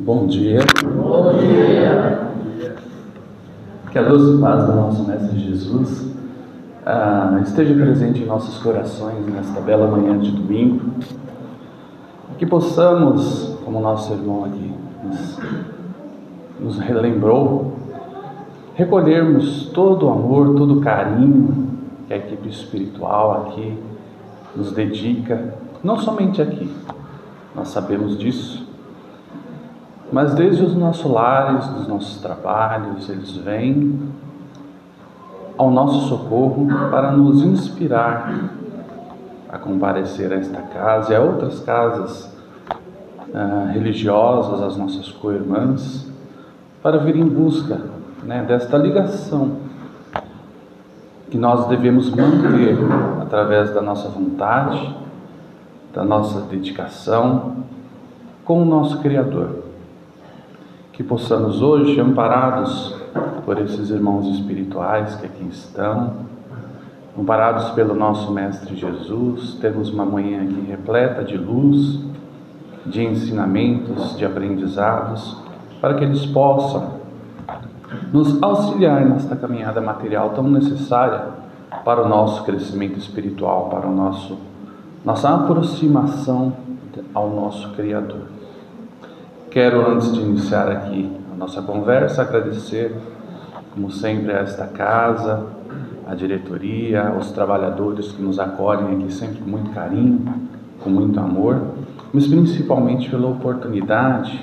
Bom dia. Bom dia. Que a doce paz do nosso Mestre Jesus esteja presente em nossos corações nesta bela manhã de domingo. Que possamos, como nosso irmão aqui nos relembrou, recolhermos todo o amor, todo o carinho que a equipe espiritual aqui nos dedica, não somente aqui, nós sabemos disso, mas desde os nossos lares, dos nossos trabalhos, eles vêm ao nosso socorro para nos inspirar a comparecer a esta casa e a outras casas religiosas, as nossas co-irmãs, para vir em busca desta ligação que nós devemos manter através da nossa vontade, da nossa dedicação com o nosso Criador. Que possamos hoje, amparados por esses irmãos espirituais que aqui estão, amparados pelo nosso Mestre Jesus, termos uma manhã aqui repleta de luz, de ensinamentos, de aprendizados, para que eles possam nos auxiliar nesta caminhada material tão necessária para o nosso crescimento espiritual, para o nossa aproximação ao nosso Criador. Quero, antes de iniciar aqui a nossa conversa, agradecer, como sempre, a esta casa, a diretoria, os trabalhadores que nos acolhem aqui sempre com muito carinho, com muito amor, mas principalmente pela oportunidade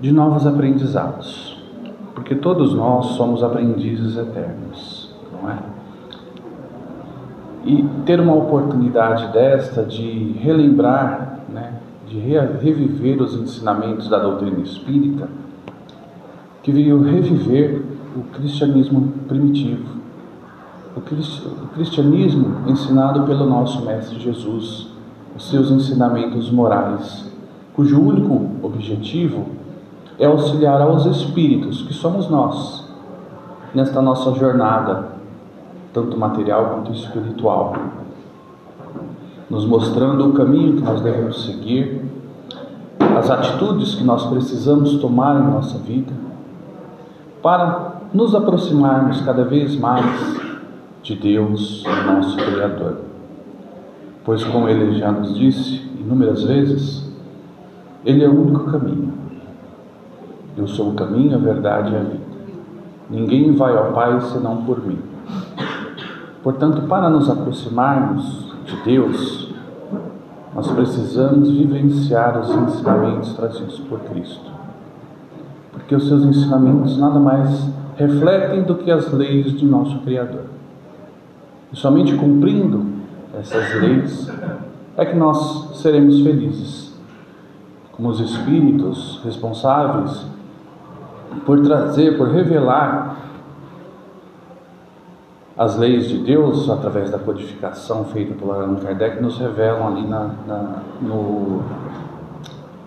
de novos aprendizados, porque todos nós somos aprendizes eternos, não é? E ter uma oportunidade desta de relembrar, de reviver os ensinamentos da doutrina espírita, que veio reviver o cristianismo primitivo, o cristianismo ensinado pelo nosso Mestre Jesus, os seus ensinamentos morais, cujo único objetivo é auxiliar aos espíritos, que somos nós, nesta nossa jornada, tanto material quanto espiritual, nos mostrando o caminho que nós devemos seguir, as atitudes que nós precisamos tomar em nossa vida, para nos aproximarmos cada vez mais de Deus, nosso Criador. Pois, como Ele já nos disse inúmeras vezes, Ele é o único caminho. Eu sou o caminho, a verdade e a vida. Ninguém vai ao Pai senão por mim. Portanto, para nos aproximarmos de Deus, nós precisamos vivenciar os ensinamentos trazidos por Cristo. Porque os seus ensinamentos nada mais refletem do que as leis de nosso Criador. E somente cumprindo essas leis é que nós seremos felizes, como os espíritos responsáveis por trazer, por revelar as leis de Deus, através da codificação feita por Allan Kardec, nos revelam ali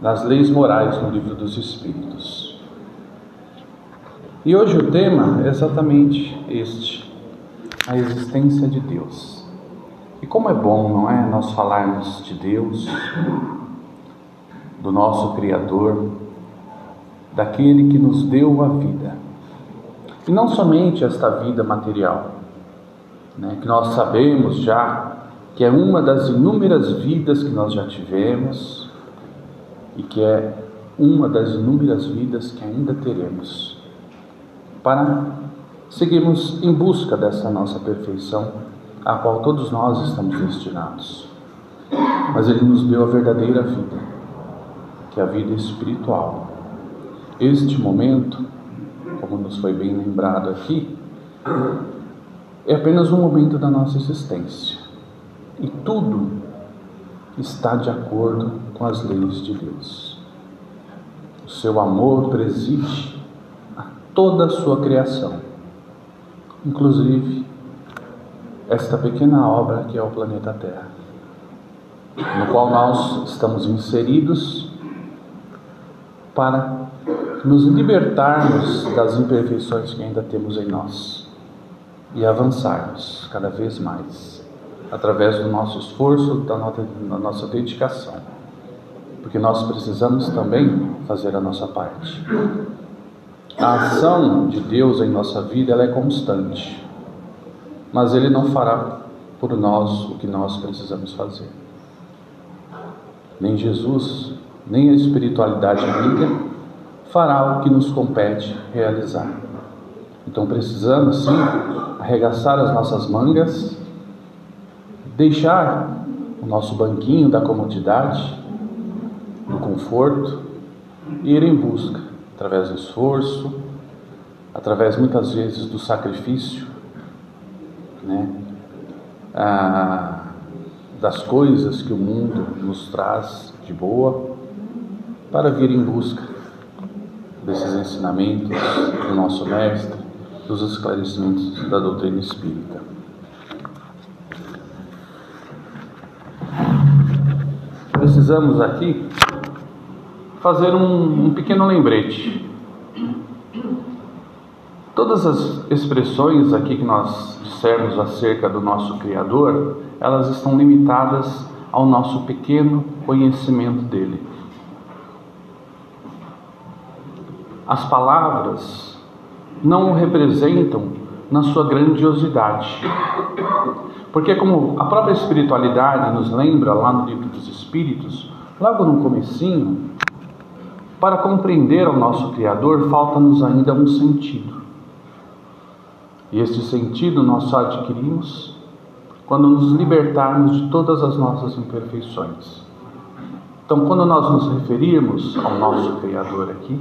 nas leis morais no Livro dos Espíritos. E hoje o tema é exatamente este, a existência de Deus. E como é bom, não é, nós falarmos de Deus, do nosso Criador, daquele que nos deu a vida. E não somente esta vida material, que nós sabemos já que é uma das inúmeras vidas que nós já tivemos e que é uma das inúmeras vidas que ainda teremos, para seguirmos em busca dessa nossa perfeição, a qual todos nós estamos destinados. Mas Ele nos deu a verdadeira vida, que é a vida espiritual. Este momento, como nos foi bem lembrado aqui, é apenas um momento da nossa existência. E tudo está de acordo com as leis de Deus. O seu amor preside a toda a sua criação, inclusive esta pequena obra que é o planeta Terra, no qual nós estamos inseridos para nos libertarmos das imperfeições que ainda temos em nós e avançarmos cada vez mais através do nosso esforço, da nossa dedicação. porque nós precisamos também fazer a nossa parte. A ação de Deus em nossa vida, ela é constante, mas Ele não fará por nós o que nós precisamos fazer. Nem Jesus, nem a espiritualidade amiga fará o que nos compete realizar. Então precisamos sim arregaçar as nossas mangas, deixar o nosso banquinho da comodidade, do conforto, e ir em busca, através do esforço, através muitas vezes do sacrifício, das coisas que o mundo nos traz de boa, para vir em busca desses ensinamentos do nosso Mestre, dos esclarecimentos da doutrina espírita. Precisamos aqui fazer um pequeno lembrete. Todas as expressões aqui que nós dissermos acerca do nosso Criador, elas estão limitadas ao nosso pequeno conhecimento dele. As palavras não o representam na sua grandiosidade, porque como a própria espiritualidade nos lembra lá no Livro dos Espíritos, logo no comecinho, para compreender o nosso Criador, falta-nos ainda um sentido. E este sentido nós só adquirimos quando nos libertarmos de todas as nossas imperfeições. Então, quando nós nos referirmos ao nosso Criador aqui,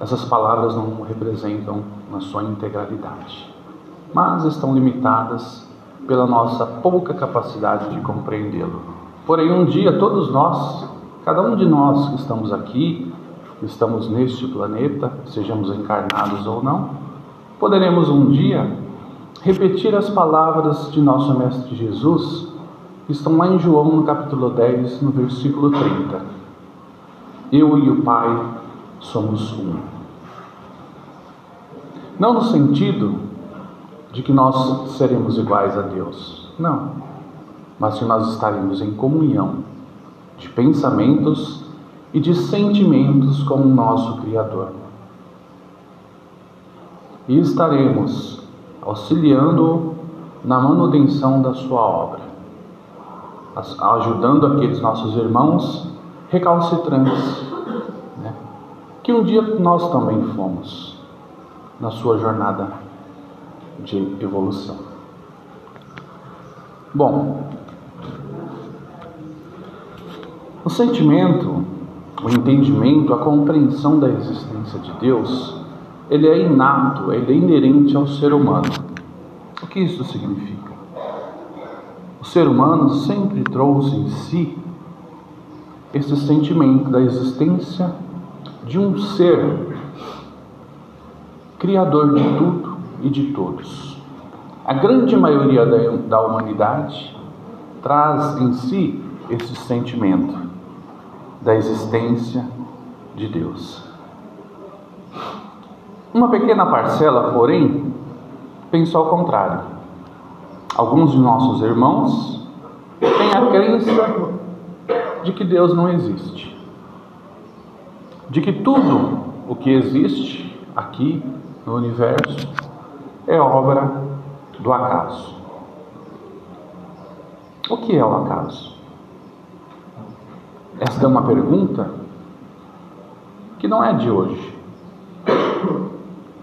essas palavras não o representam na sua integralidade, mas estão limitadas pela nossa pouca capacidade de compreendê-lo. Porém, um dia todos nós, cada um de nós que estamos aqui, que estamos neste planeta, sejamos encarnados ou não, poderemos um dia repetir as palavras de nosso Mestre Jesus, que estão lá em João, no capítulo 10, no versículo 30. Eu e o Pai somos um. Não no sentido de que nós seremos iguais a Deus, não, mas que nós estaremos em comunhão de pensamentos e de sentimentos com o nosso Criador. E estaremos auxiliando-o na manutenção da sua obra, ajudando aqueles nossos irmãos recalcitrantes, que um dia nós também fomos na sua jornada de evolução. Bom, o sentimento, o entendimento, a compreensão da existência de Deus, ele é inato, ele é inerente ao ser humano. O que isso significa? O ser humano sempre trouxe em si esse sentimento da existência de um ser criador de tudo e de todos. A grande maioria da humanidade traz em si esse sentimento da existência de Deus. Uma pequena parcela, porém, pensa ao contrário. Alguns de nossos irmãos têm a crença de que Deus não existe, de que tudo o que existe aqui no universo é obra do acaso. O que é o acaso? Esta é uma pergunta que não é de hoje.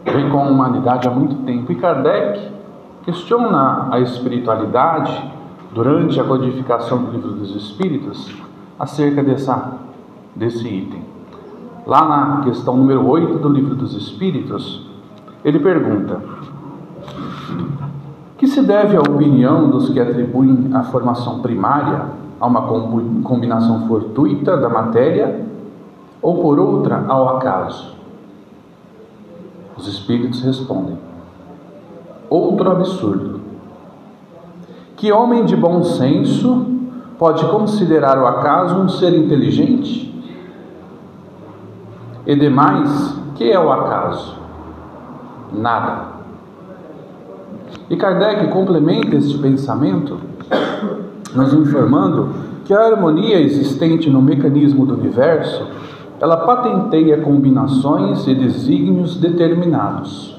Vem com a humanidade há muito tempo. E Kardec questiona a espiritualidade durante a codificação do Livro dos Espíritos acerca desse item. Lá na questão número 8 do Livro dos Espíritos, ele pergunta: que se deve à opinião dos que atribuem a formação primária a uma combinação fortuita da matéria ou por outra ao acaso? Os espíritos respondem: outro absurdo. Que homem de bom senso pode considerar o acaso um ser inteligente? E demais, que é o acaso? Nada. E Kardec complementa este pensamento nos informando que a harmonia existente no mecanismo do universo, ela patenteia combinações e desígnios determinados.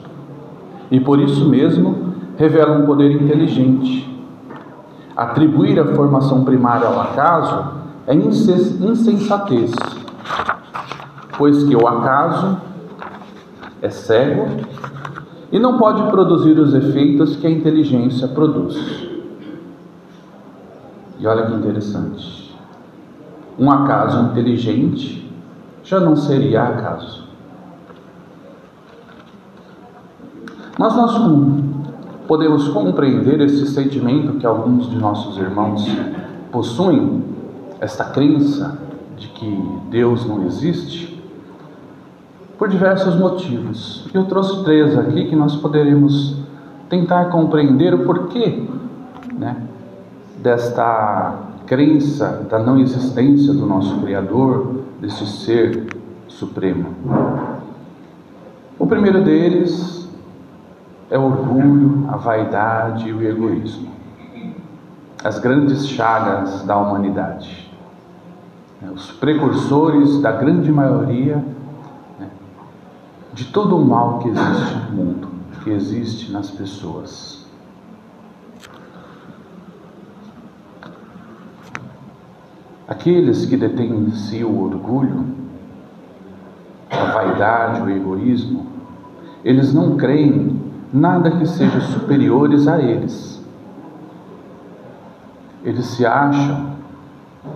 E por isso mesmo revela um poder inteligente. Atribuir a formação primária ao acaso é insensatez, pois que o acaso é cego e não pode produzir os efeitos que a inteligência produz. E olha que interessante. Um acaso inteligente já não seria acaso. Mas nós podemos compreender esse sentimento que alguns de nossos irmãos possuem, esta crença de que Deus não existe, por diversos motivos. Eu trouxe 3 aqui que nós poderemos tentar compreender o porquê, desta crença da não existência do nosso Criador, desse ser supremo. O primeiro deles é o orgulho, a vaidade e o egoísmo. As grandes chagas da humanidade. Os precursores da grande maioria de todo o mal que existe no mundo, que existe nas pessoas. Aqueles que detêm em si o orgulho, a vaidade, o egoísmo, eles não creem nada que seja superiores a eles. Eles se acham,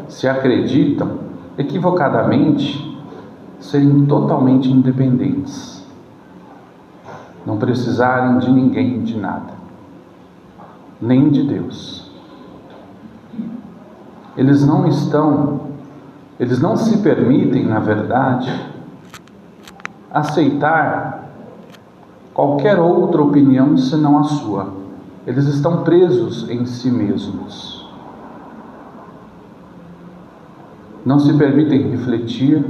se acreditam equivocadamente serem totalmente independentes, não precisarem de ninguém, de nada, nem de Deus. Eles não se permitem, na verdade, aceitar qualquer outra opinião senão a sua. Eles estão presos em si mesmos. Não se permitem refletir,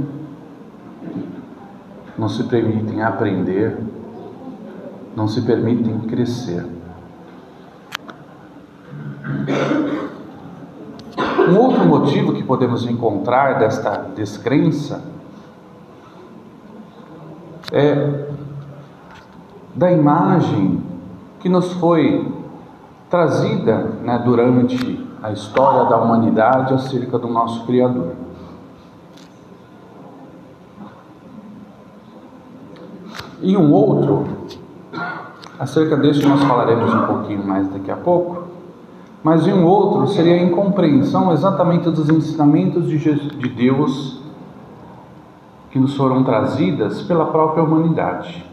não se permitem aprender, não se permitem crescer. Um outro motivo que podemos encontrar desta descrença é da imagem que nos foi trazida durante a história da humanidade acerca do nosso Criador. E um outro, acerca deste nós falaremos um pouquinho mais daqui a pouco, mas um outro seria a incompreensão exatamente dos ensinamentos de Deus que nos foram trazidas pela própria humanidade.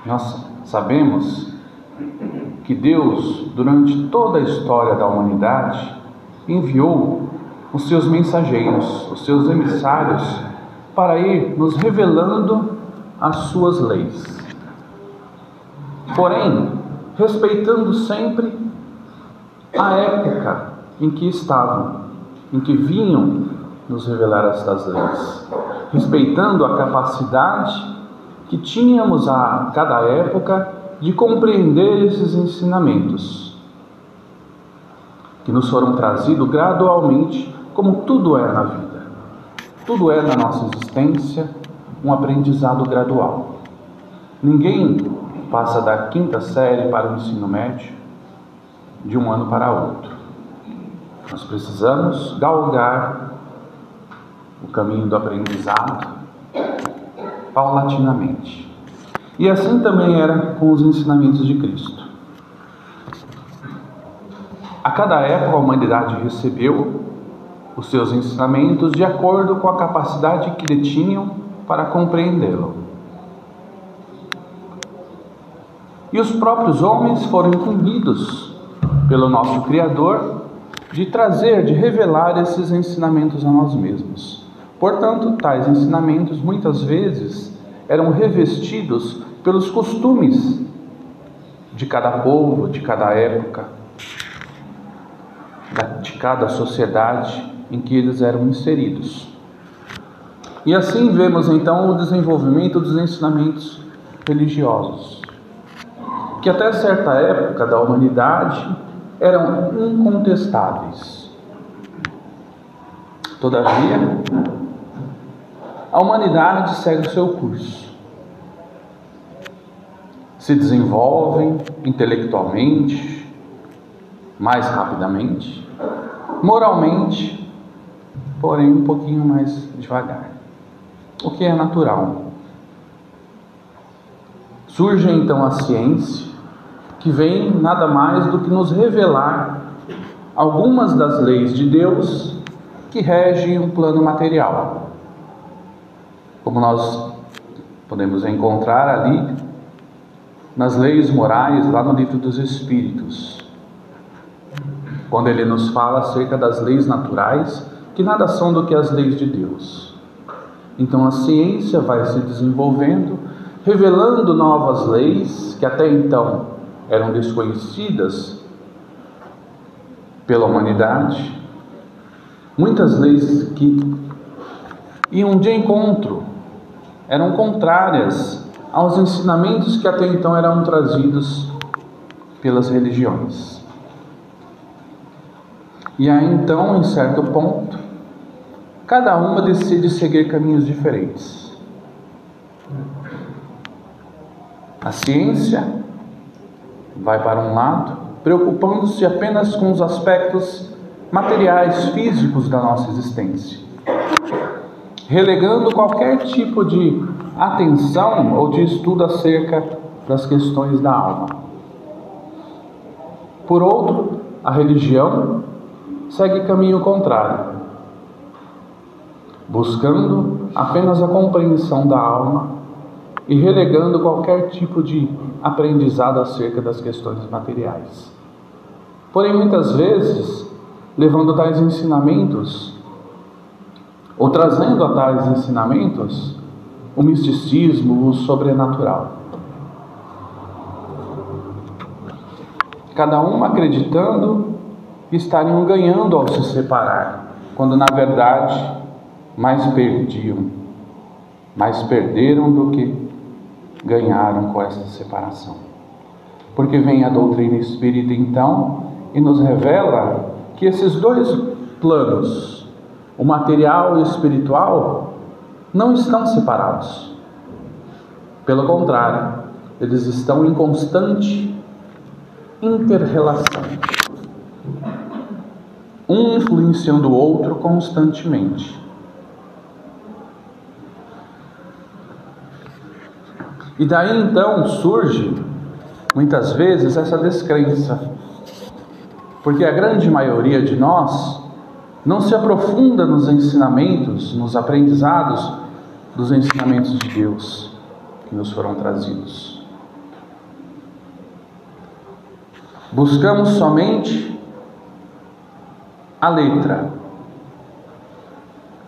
Nós sabemos que Deus, durante toda a história da humanidade, enviou os seus mensageiros, os seus emissários, para ir nos revelando as suas leis. Porém, respeitando sempre a época em que estavam, em que vinham nos revelar estas leis, respeitando a capacidade que tínhamos a cada época de compreender esses ensinamentos, que nos foram trazidos gradualmente, como tudo é na vida. Tudo é na nossa existência um aprendizado gradual. Ninguém passa da 5ª série para o ensino médio de um ano para outro. Nós precisamos galgar o caminho do aprendizado paulatinamente. E assim também era com os ensinamentos de Cristo. A cada época a humanidade recebeu os seus ensinamentos de acordo com a capacidade que lhe tinham para compreendê-lo. E os próprios homens foram incumbidos pelo nosso Criador de trazer, de revelar esses ensinamentos a nós mesmos. Portanto, tais ensinamentos muitas vezes eram revestidos pelos costumes de cada povo, de cada época, de cada sociedade em que eles eram inseridos. E assim vemos então o desenvolvimento dos ensinamentos religiosos, que até certa época da humanidade eram incontestáveis. Todavia, a humanidade segue o seu curso. Se desenvolvem intelectualmente, mais rapidamente, moralmente, porém um pouquinho mais devagar, o que é natural. Surge então a ciência, que vem nada mais do que nos revelar algumas das leis de Deus que regem o plano material, como nós podemos encontrar ali nas leis morais, lá no Livro dos Espíritos, quando ele nos fala acerca das leis naturais, que nada são do que as leis de Deus. Então a ciência vai se desenvolvendo, revelando novas leis que até então eram desconhecidas pela humanidade, muitas leis que iam de encontro, eram contrárias aos ensinamentos que até então eram trazidos pelas religiões. E aí então, em certo ponto, cada uma decide seguir caminhos diferentes. A ciência vai para um lado, preocupando-se apenas com os aspectos materiais, físicos da nossa existência, relegando qualquer tipo de atenção ou de estudo acerca das questões da alma. Por outro, a religião segue caminho contrário, buscando apenas a compreensão da alma e relegando qualquer tipo de aprendizado acerca das questões materiais. Porém, muitas vezes, levando tais ensinamentos, ou trazendo a tais ensinamentos, o misticismo, o sobrenatural. Cada uma acreditando que estariam ganhando ao se separar, quando na verdade mais perderam do que ganharam com essa separação. Porque vem a doutrina espírita então e nos revela que esses dois planos, o material e o espiritual, não estão separados. Pelo contrário, eles estão em constante inter-relação, um influenciando o outro constantemente. E daí então surge, muitas vezes, essa descrença, porque a grande maioria de nós não se aprofunda nos ensinamentos, nos aprendizados dos ensinamentos de Deus que nos foram trazidos. Buscamos somente a letra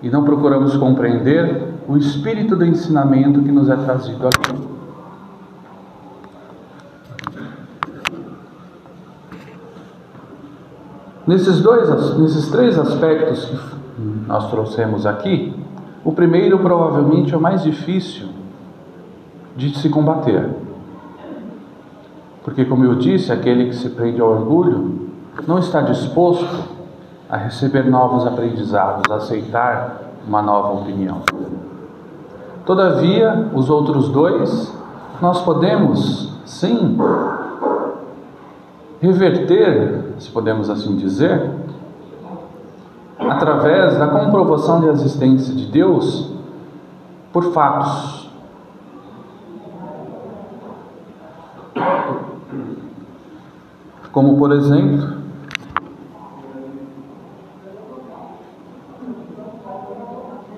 e não procuramos compreender o espírito do ensinamento que nos é trazido aqui. Nesses três aspectos que nós trouxemos aqui, o primeiro provavelmente é o mais difícil de se combater. Porque, como eu disse, aquele que se prende ao orgulho não está disposto a receber novos aprendizados, a aceitar uma nova opinião. Todavia, os outros dois, nós podemos, sim, reverter, se podemos assim dizer, através da comprovação da existência de Deus por fatos. Como, por exemplo,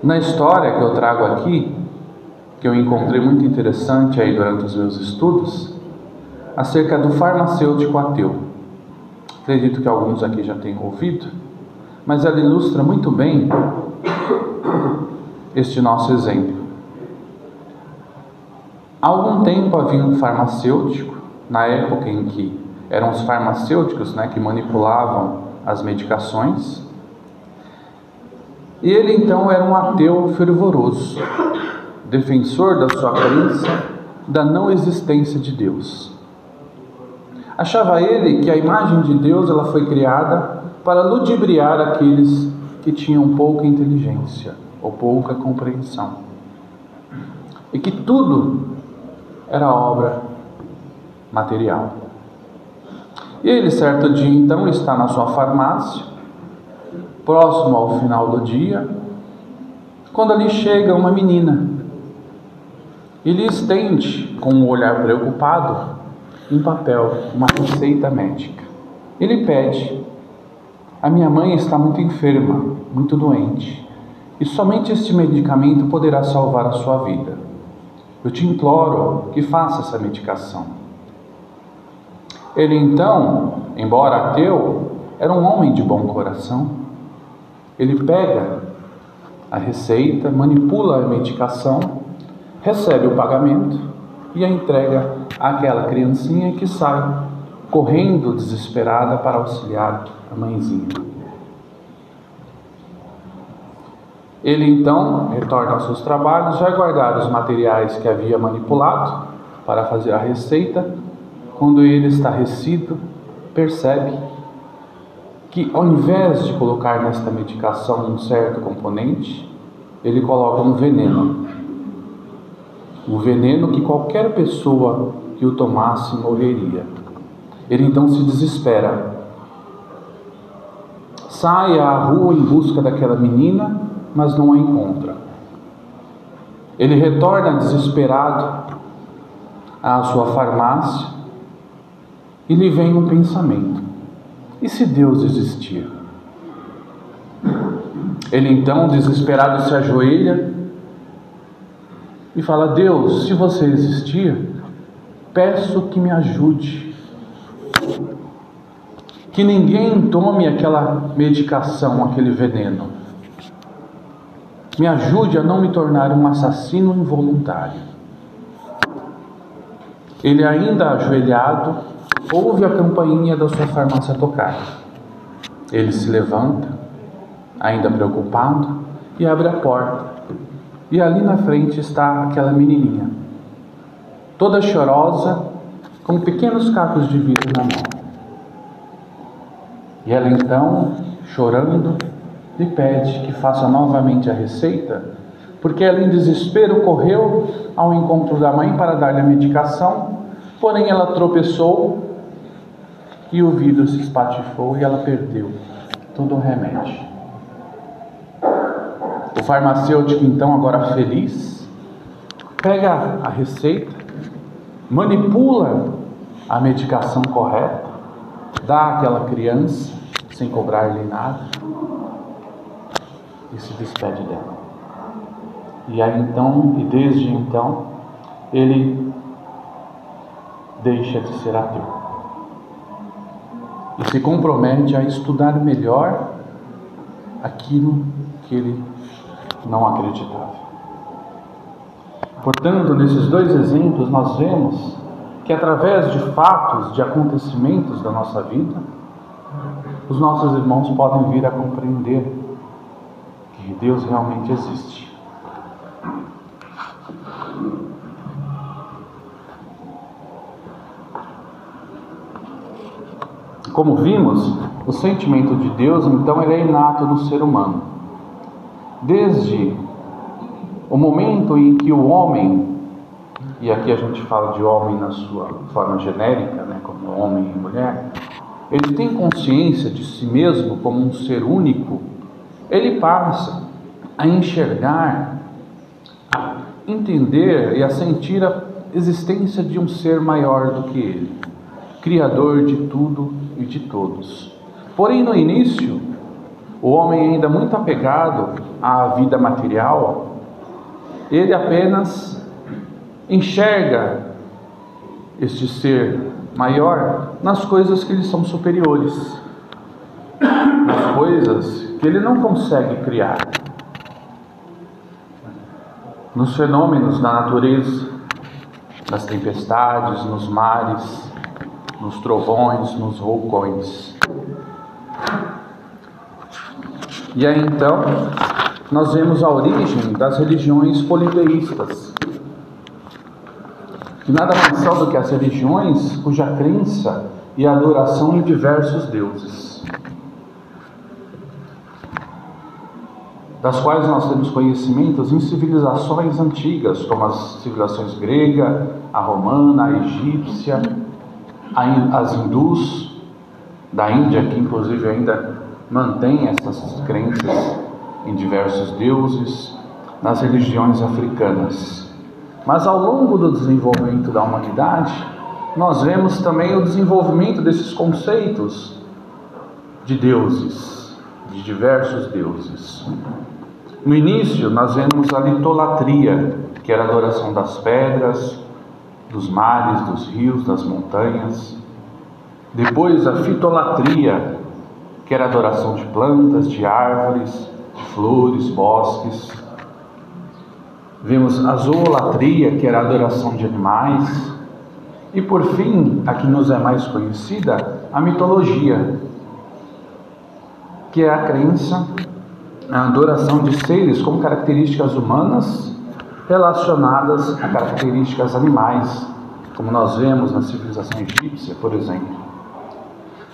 na história que eu trago aqui, que eu encontrei muito interessante aí durante os meus estudos, acerca do farmacêutico ateu. Acredito que alguns aqui já tenham ouvido, mas ela ilustra muito bem este nosso exemplo. Há algum tempo havia um farmacêutico, na época em que eram os farmacêuticos, que manipulavam as medicações, e ele então era um ateu fervoroso, defensor da sua crença da não existência de Deus. Achava ele que a imagem de Deus ela foi criada para ludibriar aqueles que tinham pouca inteligência ou pouca compreensão, e que tudo era obra material. E ele, certo dia, então, está na sua farmácia, próximo ao final do dia, quando ali chega uma menina e lhe estende, com um olhar preocupado, em papel, uma receita médica. Ele pede: a minha mãe está muito enferma, muito doente, e somente este medicamento poderá salvar a sua vida. Eu te imploro que faça essa medicação. Ele então, embora ateu, era um homem de bom coração. Ele pega a receita, manipula a medicação, recebe o pagamento e a entrega àquela criancinha, que sai correndo desesperada para auxiliar a mãezinha. Ele então retorna aos seus trabalhos, vai guardar os materiais que havia manipulado para fazer a receita. Quando ele, estarrecido, percebe que, ao invés de colocar nesta medicação um certo componente, ele coloca um veneno. Um veneno que qualquer pessoa que o tomasse morreria. Ele então se desespera. Sai à rua em busca daquela menina, mas não a encontra. Ele retorna desesperado à sua farmácia e lhe vem um pensamento: e se Deus existir? Ele então, desesperado, se ajoelha e fala: Deus, se você existir, peço que me ajude. Que ninguém tome aquela medicação, aquele veneno. Me ajude a não me tornar um assassino involuntário. Ele, ainda ajoelhado, ouve a campainha da sua farmácia tocar. Ele se levanta, ainda preocupado, e abre a porta. E ali na frente está aquela menininha, toda chorosa, com pequenos cacos de vidro na mão. E ela então, chorando, lhe pede que faça novamente a receita, porque ela, em desespero, correu ao encontro da mãe para dar-lhe a medicação, porém ela tropeçou e o vidro se espatifou e ela perdeu todo o remédio. O farmacêutico então, agora feliz, pega a receita, manipula a medicação correta, dá àquela criança sem cobrar-lhe nada e se despede dela. E aí então, e desde então, ele deixa de ser ateu e se compromete a estudar melhor aquilo que ele não acreditava. Portanto, nesses dois exemplos nós vemos que, através de fatos, de acontecimentos da nossa vida, os nossos irmãos podem vir a compreender que Deus realmente existe. Como vimos, o sentimento de Deus, então, ele é inato no ser humano. Desde o momento em que o homem, e aqui a gente fala de homem na sua forma genérica, como homem e mulher, ele tem consciência de si mesmo como um ser único, ele passa a enxergar, a entender e a sentir a existência de um ser maior do que ele, criador de tudo e de todos. Porém, no início, o homem, ainda muito apegado à vida material, ele apenas enxerga este ser maior nas coisas que lhe são superiores, nas coisas que ele não consegue criar, nos fenômenos da natureza, nas tempestades, nos mares, nos trovões, nos vulcões. E aí então nós vemos a origem das religiões politeístas, que nada mais são do que as religiões cuja crença e adoração em diversos deuses. das quais nós temos conhecimentos em civilizações antigas, como as civilizações grega, a romana, a egípcia, as hindus, da Índia, que inclusive ainda mantém essas crenças em diversos deuses, nas religiões africanas. Mas ao longo do desenvolvimento da humanidade, nós vemos também o desenvolvimento desses conceitos de deuses, de diversos deuses. No início, nós vemos a litolatria, que era a adoração das pedras, dos mares, dos rios, das montanhas. Depois, a fitolatria, que era a adoração de plantas, de árvores, de flores, bosques. Vemos a zoolatria, que era a adoração de animais. E por fim, a que nos é mais conhecida, a mitologia, que é a crença, a adoração de seres com características humanas relacionadas a características animais, como nós vemos na civilização egípcia, por exemplo.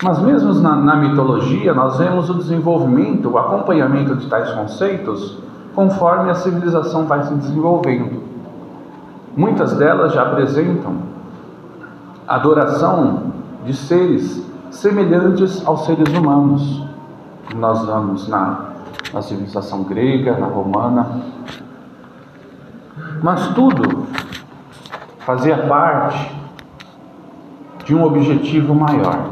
Mas mesmo na mitologia, nós vemos o desenvolvimento, o acompanhamento de tais conceitos conforme a civilização vai se desenvolvendo. Muitas delas já apresentam adoração de seres semelhantes aos seres humanos. Nós vamos na civilização grega, na romana. Mas tudo fazia parte de um objetivo maior.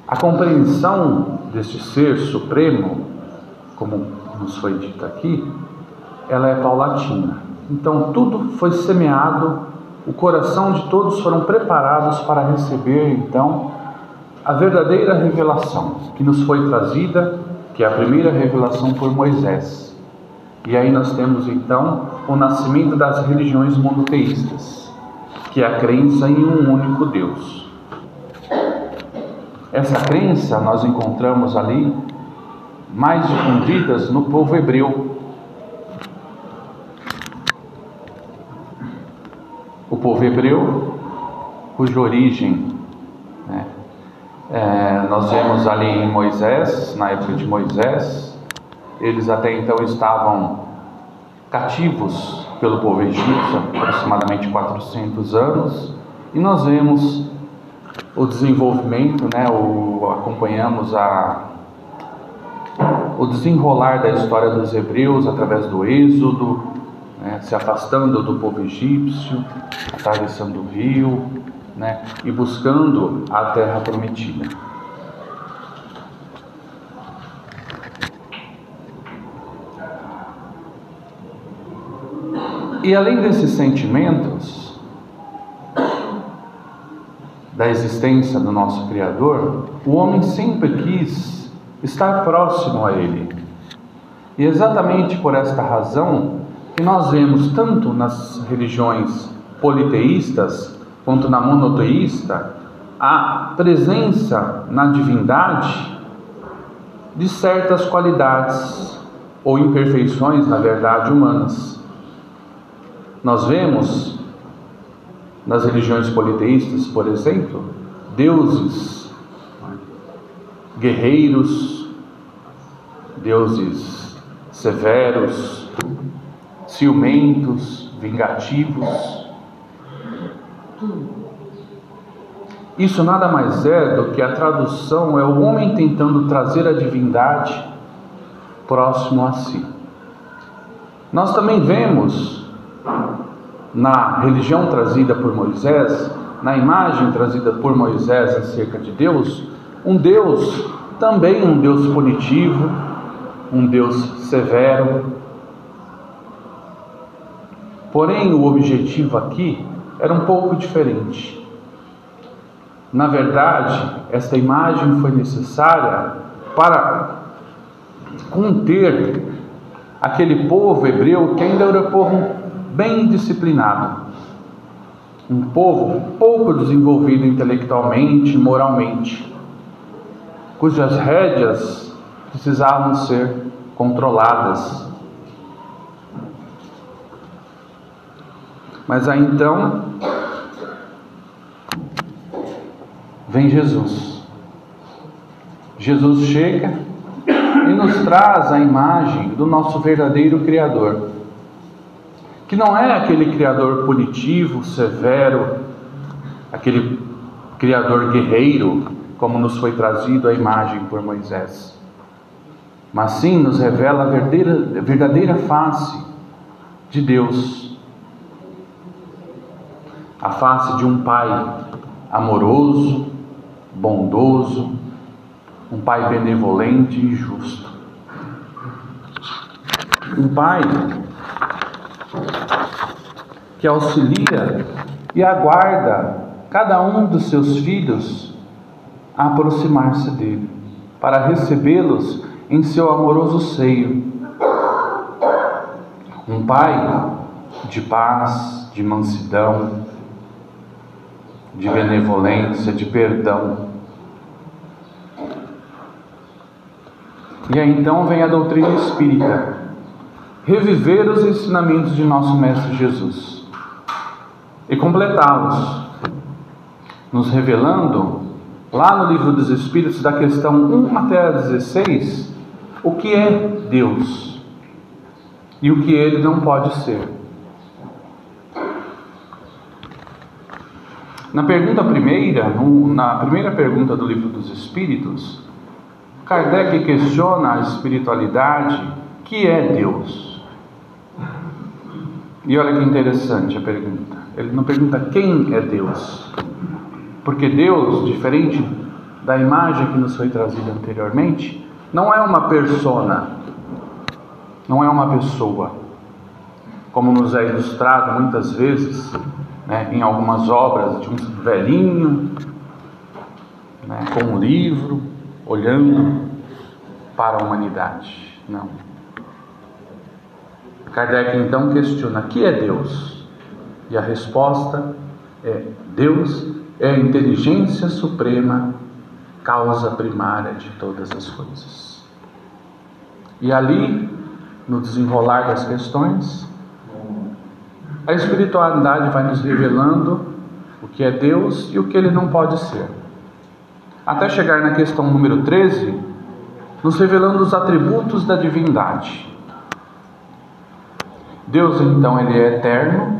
A compreensão deste ser supremo, como nos foi dito aqui, ela é paulatina. Então tudo foi semeado, o coração de todos foram preparados para receber então a verdadeira revelação que nos foi trazida, que é a primeira revelação por Moisés. E aí nós temos então o nascimento das religiões monoteístas, que é a crença em um único Deus. Essa crença nós encontramos ali mais difundidas no povo hebreu. O povo hebreu, cuja origem nós vemos ali em Moisés, na época de Moisés. Eles até então estavam cativos pelo povo egípcio, aproximadamente 400 anos, e nós vemos o desenvolvimento, acompanhamos o desenrolar da história dos hebreus através do êxodo, se afastando do povo egípcio, atravessando o rio, e buscando a terra prometida. E além desses sentimentos da existência do nosso Criador, o homem sempre quis estar próximo a Ele. E exatamente por esta razão que nós vemos tanto nas religiões politeístas quanto na monoteísta a presença na divindade de certas qualidades ou imperfeições, na verdade, humanas. Nós vemos nas religiões politeístas, por exemplo, deuses guerreiros, deuses severos, ciumentos, vingativos. Isso nada mais é do que a tradução, é o homem tentando trazer a divindade próximo a si. Nós também vemos na religião trazida por Moisés, na imagem trazida por Moisés acerca de Deus, um Deus, também um Deus punitivo, um Deus severo. Porém, o objetivo aqui era um pouco diferente. Na verdade, esta imagem foi necessária para conter aquele povo hebreu que ainda era um povo bem disciplinado, um povo pouco desenvolvido intelectualmente e moralmente, cujas rédeas precisavam ser controladas. Mas aí então vem Jesus. Jesus chega e nos traz a imagem do nosso verdadeiro Criador, que não é aquele Criador punitivo, severo, aquele Criador guerreiro, como nos foi trazido a imagem por Moisés, mas sim nos revela a verdadeira face de Deus, a face de um Pai amoroso, bondoso, um Pai benevolente e justo, um Pai que auxilia e aguarda cada um dos seus filhos a aproximar-se dele, para recebê-los em seu amoroso seio. Um Pai de paz, de mansidão, de benevolência, de perdão. E aí então vem a doutrina espírita, reviver os ensinamentos de nosso Mestre Jesus e completá-los, nos revelando, lá no Livro dos Espíritos, da questão 1 até a 16, o que é Deus e o que Ele não pode ser. Na primeira pergunta do Livro dos Espíritos, Kardec questiona a espiritualidade, que é Deus. E olha que interessante a pergunta. Ele não pergunta quem é Deus, porque Deus, diferente da imagem que nos foi trazida anteriormente, não é uma persona, não é uma pessoa, como nos é ilustrado muitas vezes, em algumas obras, de um velhinho, com um livro, olhando para a humanidade. Não. Kardec então questiona: que é Deus? E a resposta é: Deus é a inteligência suprema, causa primária de todas as coisas. E ali, no desenrolar das questões, a espiritualidade vai nos revelando o que é Deus e o que Ele não pode ser, até chegar na questão número 13, nos revelando os atributos da divindade. Deus então, Ele é eterno,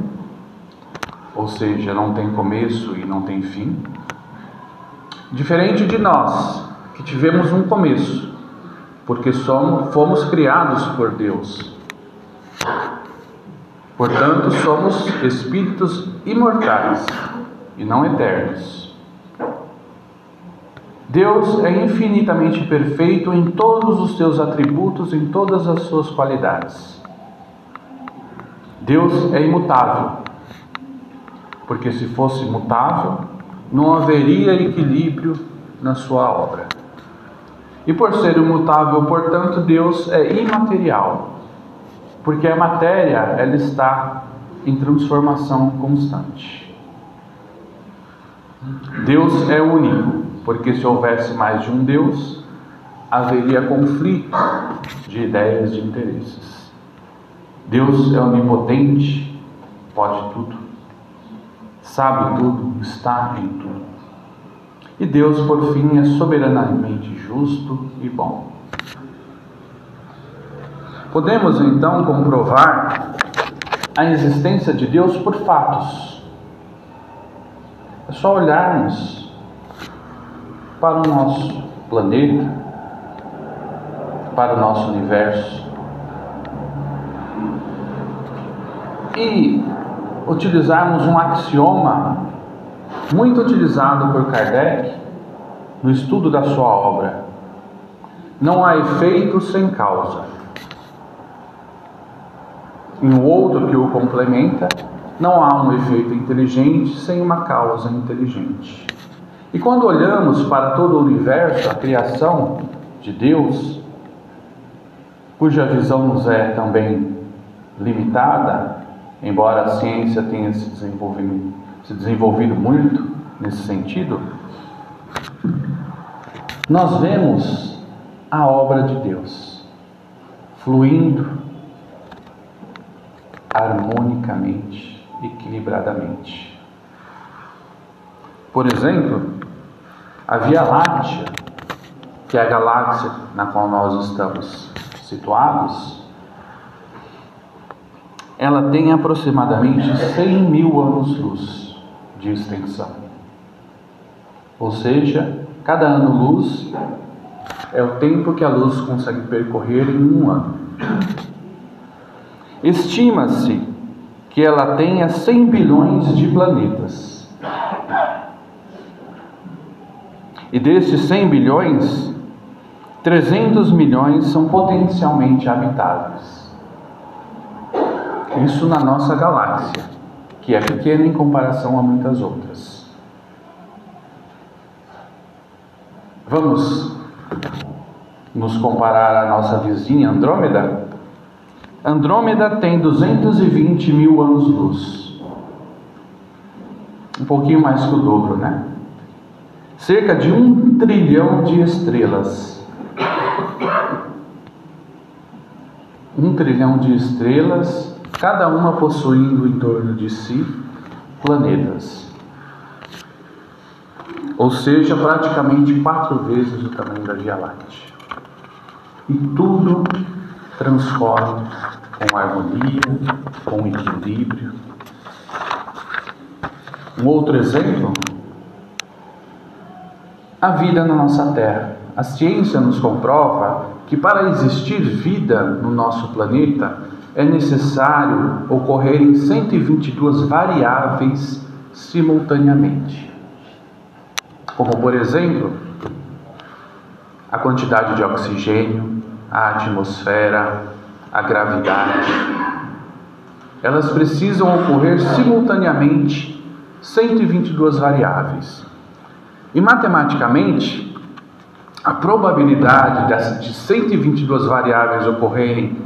ou seja, não tem começo e não tem fim, diferente de nós, que tivemos um começo, porque fomos criados por Deus. Portanto, somos espíritos imortais e não eternos. Deus é infinitamente perfeito em todos os seus atributos, em todas as suas qualidades. Deus é imutável, porque se fosse mutável, não haveria equilíbrio na sua obra. E por ser imutável, portanto, Deus é imaterial, porque a matéria, ela está em transformação constante. Deus é único, porque se houvesse mais de um Deus, haveria conflito de ideias, de interesses. Deus é onipotente, pode tudo, sabe tudo, está em tudo. E Deus, por fim, é soberanamente justo e bom. Podemos então comprovar a existência de Deus por fatos. É só olharmos para o nosso planeta, para o nosso universo, e utilizarmos um axioma muito utilizado por Kardec no estudo da sua obra: não há efeito sem causa. Em um outro que o complementa: não há um efeito inteligente sem uma causa inteligente. E quando olhamos para todo o universo, a criação de Deus, cuja visão nos é também limitada, embora a ciência tenha se desenvolvido muito nesse sentido, nós vemos a obra de Deus fluindo harmonicamente, equilibradamente. Por exemplo, a Via Láctea que é a galáxia na qual nós estamos situados, ela tem aproximadamente 100 mil anos-luz de extensão. Ou seja, cada ano-luz é o tempo que a luz consegue percorrer em um ano. Estima-se que ela tenha 100 bilhões de planetas. E destes 100 bilhões, 300 milhões são potencialmente habitáveis. Isso na nossa galáxia, que é pequena em comparação a muitas outras. Vamos nos comparar à nossa vizinha Andrômeda? Andrômeda tem 220 mil anos-luz. Um pouquinho mais que o dobro, né? Cerca de 1 trilhão de estrelas. 1 trilhão de estrelas, cada uma possuindo em torno de si planetas. Ou seja, praticamente 4 vezes o tamanho da Via Láctea. E tudo transcorre com harmonia, com equilíbrio. Um outro exemplo, a vida na nossa Terra. A ciência nos comprova que para existir vida no nosso planeta é necessário ocorrerem 122 variáveis simultaneamente. Como, por exemplo, a quantidade de oxigênio, a atmosfera, a gravidade. Elas precisam ocorrer simultaneamente 122 variáveis. E matematicamente, a probabilidade de 122 variáveis ocorrerem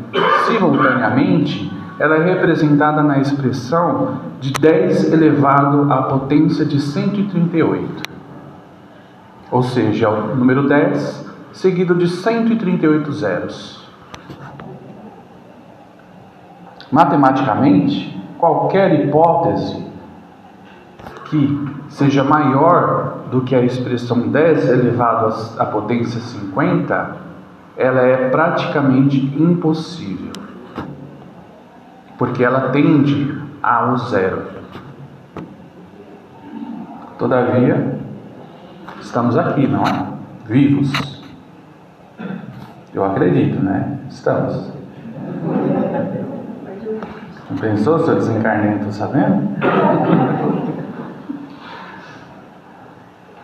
simultaneamente, ela é representada na expressão de 10 elevado à potência de 138. Ou seja, o número 10 seguido de 138 zeros. Matematicamente, qualquer hipótese que seja maior do que a expressão 10 elevado à potência 50, ela é praticamente impossível, porque ela tende ao zero. Todavia, estamos aqui, não é? Vivos. Eu acredito, né? Estamos. Não pensou se eu desencarnei, estou sabendo?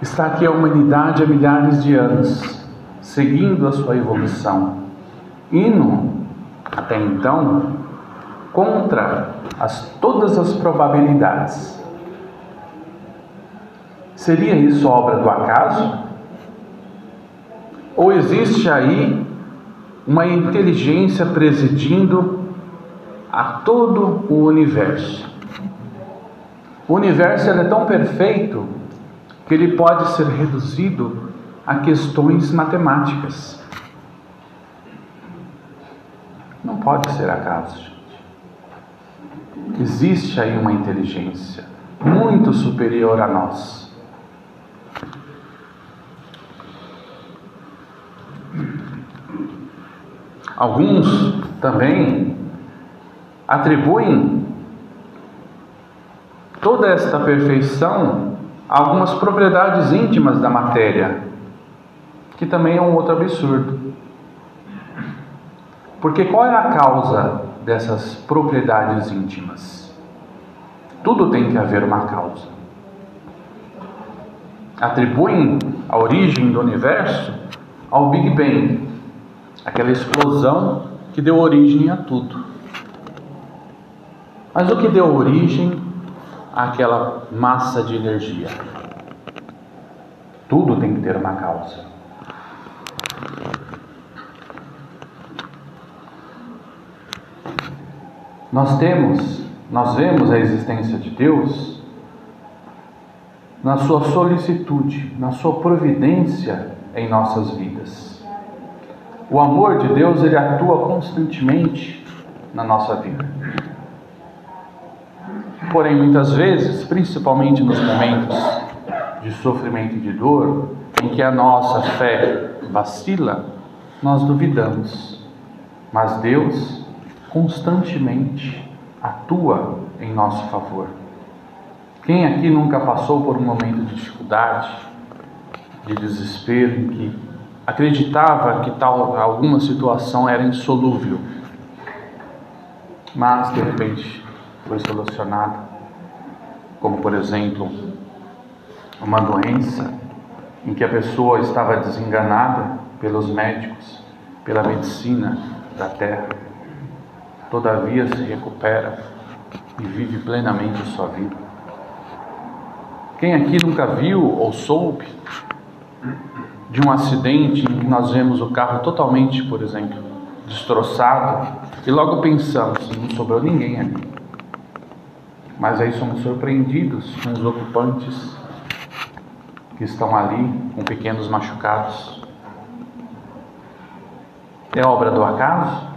Está aqui a humanidade há milhares de anos, seguindo a sua evolução, indo, até então, contra todas as probabilidades. Seria isso obra do acaso? Ou existe aí uma inteligência presidindo a todo o universo? O universo é tão perfeito que ele pode ser reduzido a questões matemáticas. Não pode ser acaso, gente. Existe aí uma inteligência muito superior a nós. Alguns também atribuem toda esta perfeição a algumas propriedades íntimas da matéria, que também é um outro absurdo. Porque qual é a causa dessas propriedades íntimas? Tudo tem que haver uma causa. Atribuem a origem do universo ao Big Bang, aquela explosão que deu origem a tudo. Mas o que deu origem àquela massa de energia? Tudo tem que ter uma causa. Nós vemos a existência de Deus na sua solicitude, na sua providência em nossas vidas. O amor de Deus, ele atua constantemente na nossa vida. Porém, muitas vezes, principalmente nos momentos de sofrimento e de dor, em que a nossa fé vacila, nós duvidamos. Mas Deus constantemente atua em nosso favor. Quem aqui nunca passou por um momento de dificuldade, de desespero, em que acreditava que alguma situação era insolúvel, mas de repente foi solucionada, como por exemplo uma doença em que a pessoa estava desenganada pelos médicos, pela medicina da terra, todavia se recupera e vive plenamente a sua vida. Quem aqui nunca viu ou soube de um acidente em que nós vemos o carro totalmente, por exemplo, destroçado, e logo pensamos, não sobrou ninguém ali. Mas aí somos surpreendidos com os ocupantes que estão ali com pequenos machucados. É obra do acaso?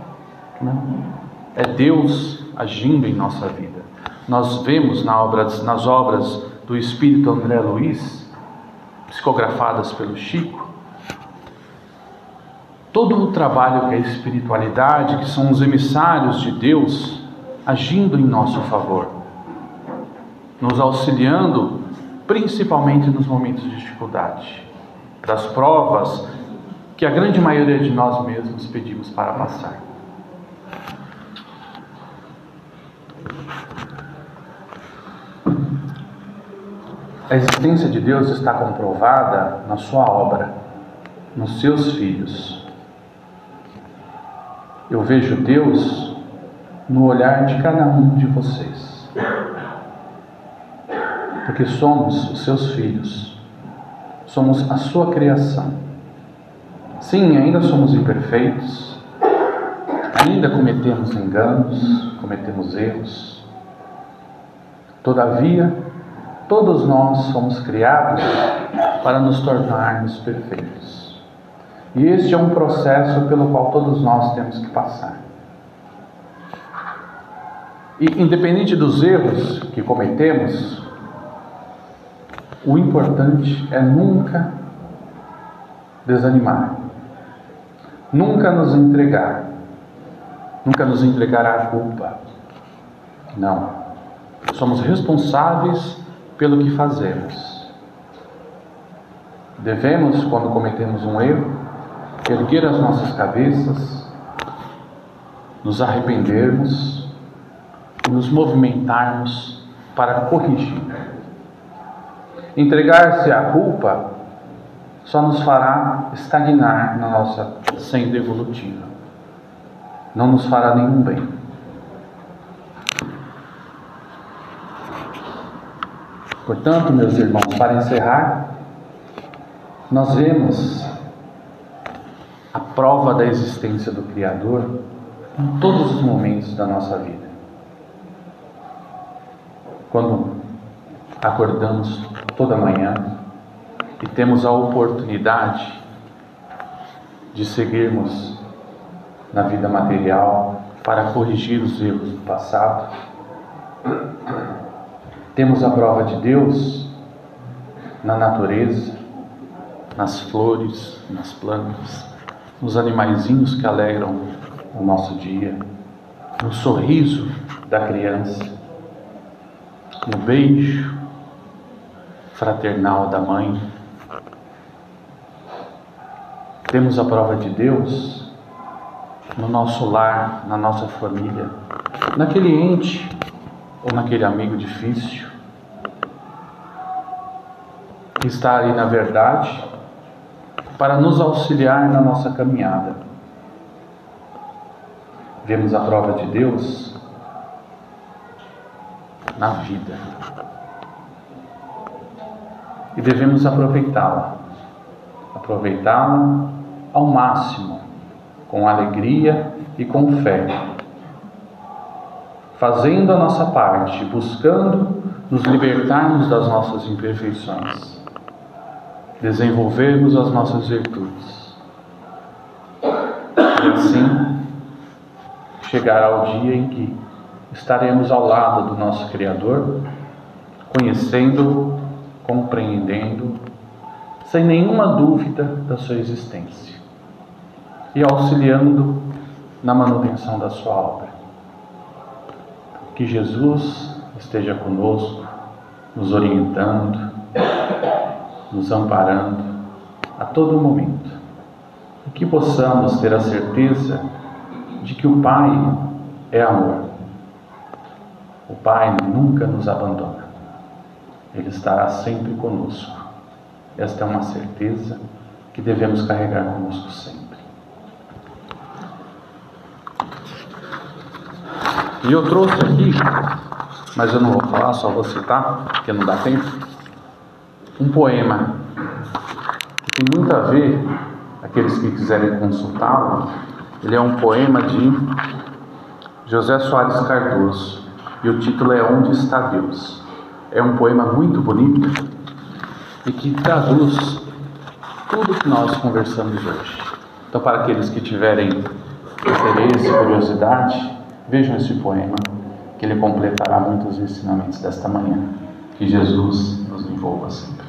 Não. É Deus agindo em nossa vida. Nós vemos nas obras do Espírito André Luiz, psicografadas pelo Chico, todo o trabalho que é a espiritualidade, que são os emissários de Deus, agindo em nosso favor, nos auxiliando, principalmente nos momentos de dificuldade, das provas que a grande maioria de nós mesmos pedimos para passar. A existência de Deus está comprovada na sua obra, nos seus filhos. Eu vejo Deus no olhar de cada um de vocês, porque somos os seus filhos, somos a sua criação. Sim, ainda somos imperfeitos, ainda cometemos enganos, cometemos erros. Todavia, todos nós somos criados para nos tornarmos perfeitos. E este é um processo pelo qual todos nós temos que passar. E independente dos erros que cometemos, o importante é nunca desanimar, nunca nos entregar à culpa. Não. Somos responsáveis pelo que fazemos. Devemos, quando cometemos um erro, erguer as nossas cabeças, nos arrependermos e nos movimentarmos para corrigir. Entregar-se à culpa só nos fará estagnar na nossa senda evolutiva. Não nos fará nenhum bem. Portanto, meus irmãos, para encerrar, nós vemos a prova da existência do Criador em todos os momentos da nossa vida. Quando acordamos toda manhã e temos a oportunidade de seguirmos na vida material para corrigir os erros do passado, temos a prova de Deus na natureza, nas flores, nas plantas, nos animaizinhos que alegram o nosso dia, no sorriso da criança, no beijo fraternal da mãe. Temos a prova de Deus no nosso lar, na nossa família, naquele ente ou naquele amigo difícil que está ali na verdade para nos auxiliar na nossa caminhada. Vemos a prova de Deus na vida e devemos aproveitá-la ao máximo, com alegria e com fé, fazendo a nossa parte, buscando nos libertarmos das nossas imperfeições, desenvolvermos as nossas virtudes, e assim chegar ao dia em que estaremos ao lado do nosso Criador, conhecendo, compreendendo, sem nenhuma dúvida da sua existência, e auxiliando na manutenção da sua obra. Que Jesus esteja conosco, nos orientando, nos amparando a todo momento, e que possamos ter a certeza de que o Pai é amor. O Pai nunca nos abandona. Ele estará sempre conosco. Esta é uma certeza que devemos carregar conosco sempre. E eu trouxe aqui, mas eu não vou falar, só vou citar, porque não dá tempo, um poema que tem muito a ver, aqueles que quiserem consultá-lo. Ele é um poema de José Soares Cardoso, e o título é Onde Está Deus? É um poema muito bonito e que traduz tudo que nós conversamos hoje. Então, para aqueles que tiverem interesse e curiosidade, vejam esse poema, que ele completará muitos ensinamentos desta manhã. Que Jesus nos envolva sempre.